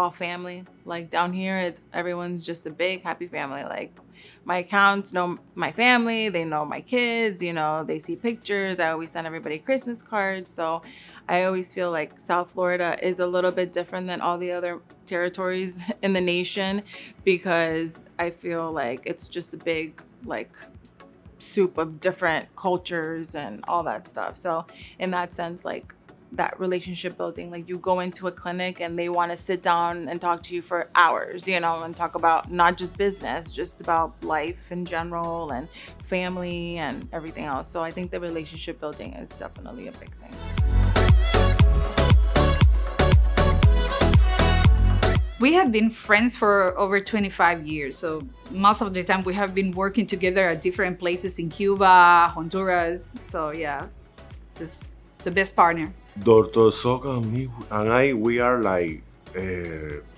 all family. Like down here, everyone's just a big happy family. Like my accounts know my family, they know my kids, they see pictures. I always send everybody Christmas cards. So I always feel like South Florida is a little bit different than all the other territories in the nation, because I feel like it's just a big like soup of different cultures and all that stuff. So in that sense, like that relationship building, like you go into a clinic and they want to sit down and talk to you for hours, and talk about not just business, just about life in general and family and everything else. So I think the relationship building is definitely a big thing. We have been friends for over 25 years. So most of the time we have been working together at different places in Cuba, Honduras. So yeah, this the best partner. Dr. Soca and I, we are like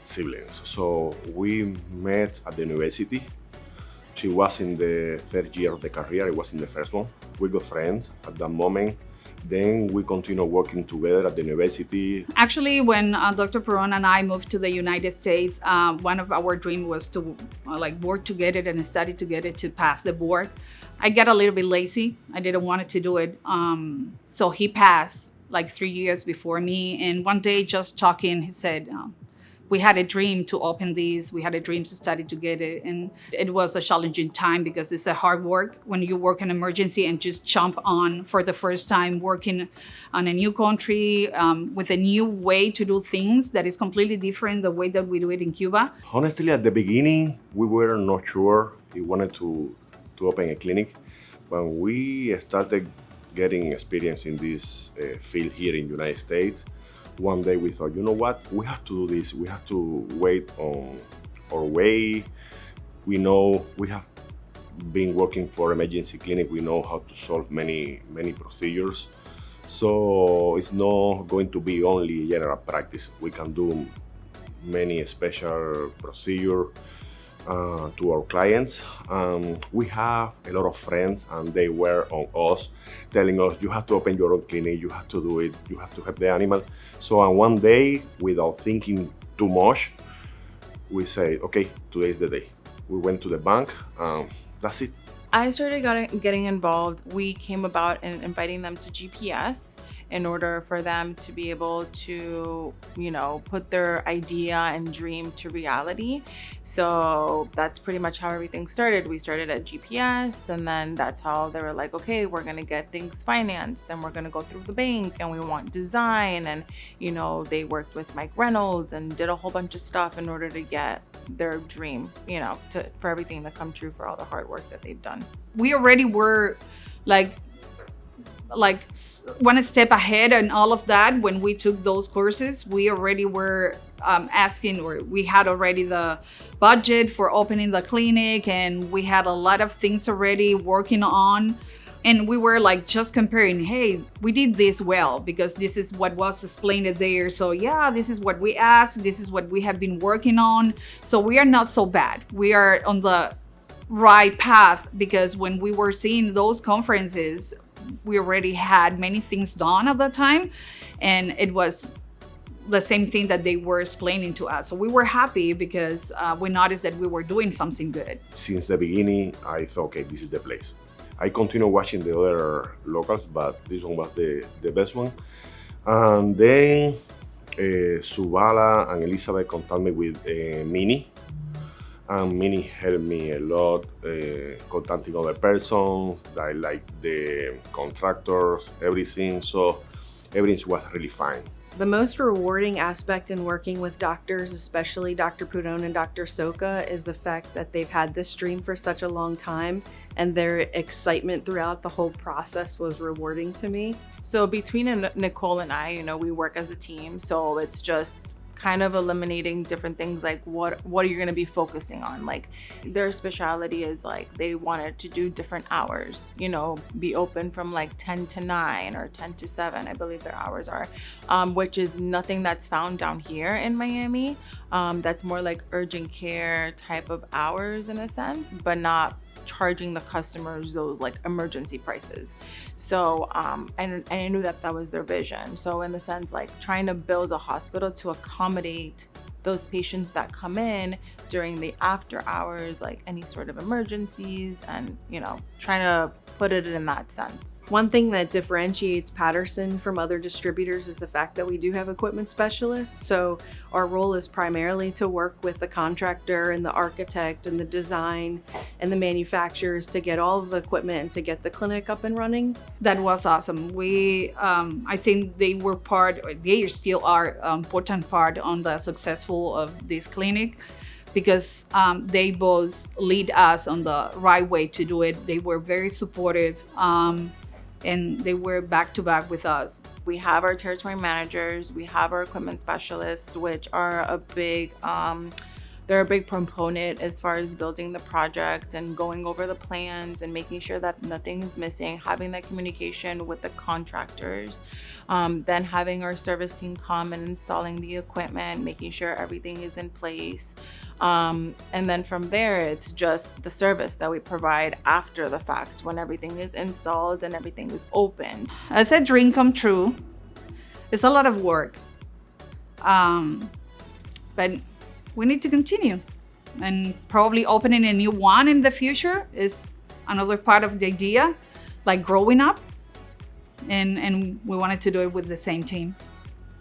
siblings. So we met at the university. She was in the third year of the career, I was in the first one. We got friends at that moment. Then we continue working together at the university. Actually, when Dr. Puron and I moved to the United States, one of our dreams was to work together and study together to pass the board. I got a little bit lazy. I didn't want to do it. So he passed like 3 years before me. And one day just talking, he said, we had a dream to open this. We had a dream to study together. And it was a challenging time because it's a hard work when you work in emergency and just jump on for the first time working on a new country with a new way to do things that is completely different the way that we do it in Cuba. Honestly, at the beginning, we were not sure we wanted to open a clinic. When we started getting experience in this field here in the United States, one day we thought, you know what, we have to do this. We have to wait on our way. We know we have been working for emergency clinic. We know how to solve many procedures. So it's not going to be only general practice. We can do many special procedures to our clients. We have a lot of friends and they were on us telling us, you have to open your own clinic, you have to do it, you have to help the animal. So on one day, without thinking too much, we say, okay, today's the day. We went to the bank, that's it. I started getting involved. We came about in inviting them to GPS in order for them to be able to, put their idea and dream to reality. So that's pretty much how everything started. We started at GPS, and then that's how they were like, okay, we're gonna get things financed, then we're gonna go through the bank, and we want design. And, they worked with Mike Reynolds and did a whole bunch of stuff in order to get their dream, for everything to come true, for all the hard work that they've done. We already were like one step ahead and all of that. When we took those courses, we already were asking, or we had already the budget for opening the clinic, and we had a lot of things already working on. And we were just comparing, hey, we did this well because this is what was explained there. So yeah, this is what we asked. This is what we have been working on. So we are not so bad. We are on the right path, because when we were seeing those conferences, we already had many things done at that time, and it was the same thing that they were explaining to us. So we were happy because we noticed that we were doing something good. Since the beginning, I thought, okay, this is the place. I continued watching the other locals, but this one was the best one. And then Subala and Elizabeth contacted me with Minnie. And Minnie helped me a lot, contacting other persons, like the contractors, everything. So everything was really fine. The most rewarding aspect in working with doctors, especially Dr. Puron and Dr. Soca, is the fact that they've had this dream for such a long time, and their excitement throughout the whole process was rewarding to me. So between Nicole and I, we work as a team. So it's just kind of eliminating different things, like what are you going to be focusing on. Like their specialty is they wanted to do different hours, be open from 10 to 9 or 10 to 7, I believe their hours are, which is nothing that's found down here in Miami. That's more like urgent care type of hours in a sense, but not charging the customers those emergency prices. So and I knew that was their vision. So in the sense trying to build a hospital to accommodate those patients that come in during the after hours, like any sort of emergencies, and, you know, trying to put it in that sense. One thing that differentiates Patterson from other distributors is the fact that we do have equipment specialists. So our role is primarily to work with the contractor and the architect and the design and the manufacturers to get all of the equipment and to get the clinic up and running. That was awesome. I think they still are an important part on the successful of this clinic, because they both lead us on the right way to do it. They were very supportive, and they were back to back with us. We have our territory managers, we have our equipment specialists, which are they're a big proponent as far as building the project and going over the plans and making sure that nothing's missing, having that communication with the contractors, then having our service team come and installing the equipment, making sure everything is in place. And then from there, it's just the service that we provide after the fact, when everything is installed and everything is opened. It's a dream come true. It's a lot of work, but we need to continue, and probably opening a new one in the future is another part of the idea, like growing up, and we wanted to do it with the same team.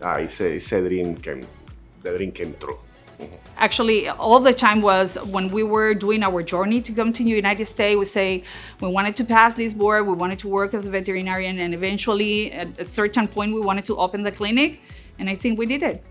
It's a dream the dream came true. Actually, all the time was when we were doing our journey to come to the United States, we say we wanted to pass this board, we wanted to work as a veterinarian, and eventually at a certain point we wanted to open the clinic, and I think we did it.